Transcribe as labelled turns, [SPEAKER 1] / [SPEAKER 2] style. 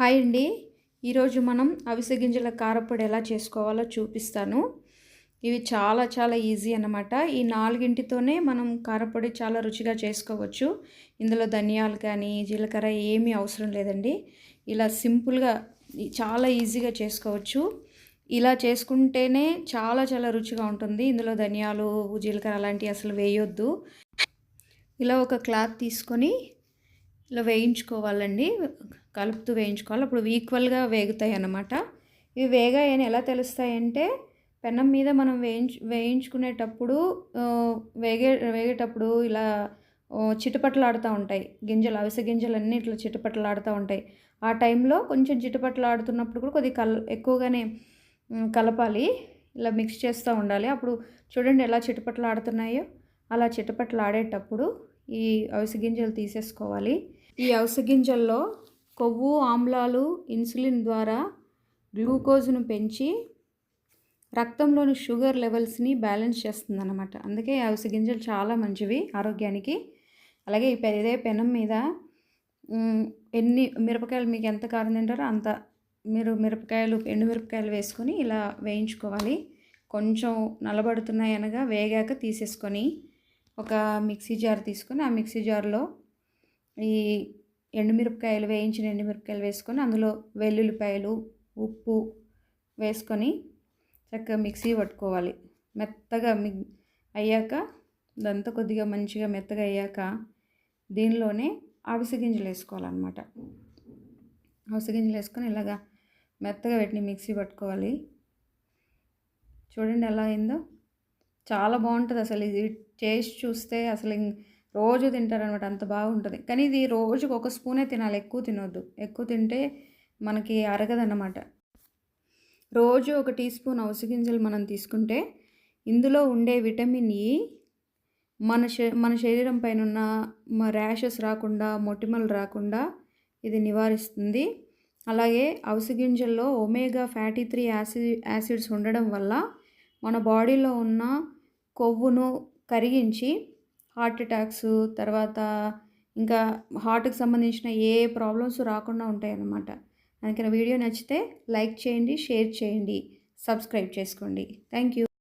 [SPEAKER 1] Hi అండి. ఈరోజు మనం అవిసె గింజల కారప్పొడి ఎలా చేసుకోవాలో చూపిస్తాను. ఇవి చాలా చాలా ఈజీ అన్నమాట. ఈ నాలుగింటితోనే మనం కారప్పొడి చాలా రుచిగా చేసుకోవచ్చు. ఇందులో ధనియాలు కానీ, జీలకర్ర ఏమీ అవసరం లేదండి. ఇలా సింపుల్‌గా చాలా ఈజీగా చేసుకోవచ్చు. ఇలా చేసుకుంటేనే చాలా చాలా రుచిగా ఉంటుంది. ఇందులో ధనియాలు, జీలకర్ర అలాంటివి అసలు వేయొద్దు. ఇలా ఒక క్లాత్ తీసుకొని ఇలా వేయించుకోవాలండి. కలుపుతూ వేయించుకోవాలి. అప్పుడు ఈక్వల్‌గా వేగుతాయి అన్నమాట. ఇవి వేగాయని ఎలా తెలుస్తాయంటే పెనం మీద మనం వేయించుకునేటప్పుడు వేగేటప్పుడు ఇలా చిటపటలాడుతూ ఉంటాయి గింజలు. అవిసె గింజలన్నీ ఇట్లా చిటపటలాడుతూ ఉంటాయి. ఆ టైంలో కొంచెం చిటపటలాడుతున్నప్పుడు కూడా కొద్దిగా ఎక్కువగానే కలపాలి. ఇలా మిక్స్ చేస్తూ ఉండాలి. అప్పుడు చూడండి ఎలా చిటపటలాడుతున్నాయో. అలా చిటపటలాడేటప్పుడు ఈ అవిసె గింజలు తీసేసుకోవాలి. ఈ అవిసె గింజల్లో కొవ్వు, ఆమ్లాలు, ఇన్సులిన్ ద్వారా గ్లూకోజ్ను పెంచి రక్తంలోని షుగర్ లెవెల్స్ని బ్యాలెన్స్ చేస్తుందన్నమాట. అందుకే అవిసె గింజలు చాలా మంచివి ఆరోగ్యానికి. అలాగే ఇదే పెనం మీద ఎన్ని మిరపకాయలు మీకు ఎంత కారం తింటారో అంత మీరు ఎండు మిరపకాయలు వేసుకొని ఇలా వేయించుకోవాలి. కొంచెం నల్లబడుతున్నాయి అనగా వేగాక తీసేసుకొని ఒక మిక్సీ జార్ తీసుకొని ఆ మిక్సీ జార్లో ఈ వేయించిన ఎండుమిరపకాయలు వేసుకొని అందులో వెల్లుల్లిపాయలు, ఉప్పు వేసుకొని చక్కగా మిక్సీ పట్టుకోవాలి. మెత్తగా అయ్యాక ఇదంతా కొద్దిగా మంచిగా మెత్తగా అయ్యాక దీనిలోనే అవిసె గింజలు వేసుకోవాలన్నమాట. అవిసె గింజలు వేసుకొని ఇలాగా మెత్తగా వీటిని మిక్సీ పట్టుకోవాలి. చూడండి ఎలా అయిందో. చాలా బాగుంటుంది అసలు. ఇది టేస్ట్ చూస్తే అసలు రోజు తింటారనమాట, అంత బాగుంటుంది. కానీ ఇది రోజుకు ఒక స్పూనే తినాలి, ఎక్కువ తినొద్దు. ఎక్కువ తింటే మనకి అరగదన్నమాట. రోజు ఒక టీ స్పూన్ అవిసె గింజలు మనం తీసుకుంటే ఇందులో ఉండే విటమిన్ ఈ మన శరీరం పైన ఉన్న ర్యాషెస్ రాకుండా, మొటిమలు రాకుండా ఇది నివారిస్తుంది. అలాగే అవిసె గింజల్లో ఒమేగా ఫ్యాటీ 3 యాసిడ్స్ ఉండడం వల్ల మన బాడీలో ఉన్న కొవ్వును కరిగించి హార్ట్ అటాక్స్, తర్వాత ఇంకా హార్ట్కి సంబంధించిన ఏ ప్రాబ్లమ్స్ రాకుండా ఉంటాయన్నమాట. అందుకని వీడియో నచ్చితే లైక్ చేయండి, షేర్ చేయండి, సబ్స్క్రైబ్ చేసుకోండి. Thank you.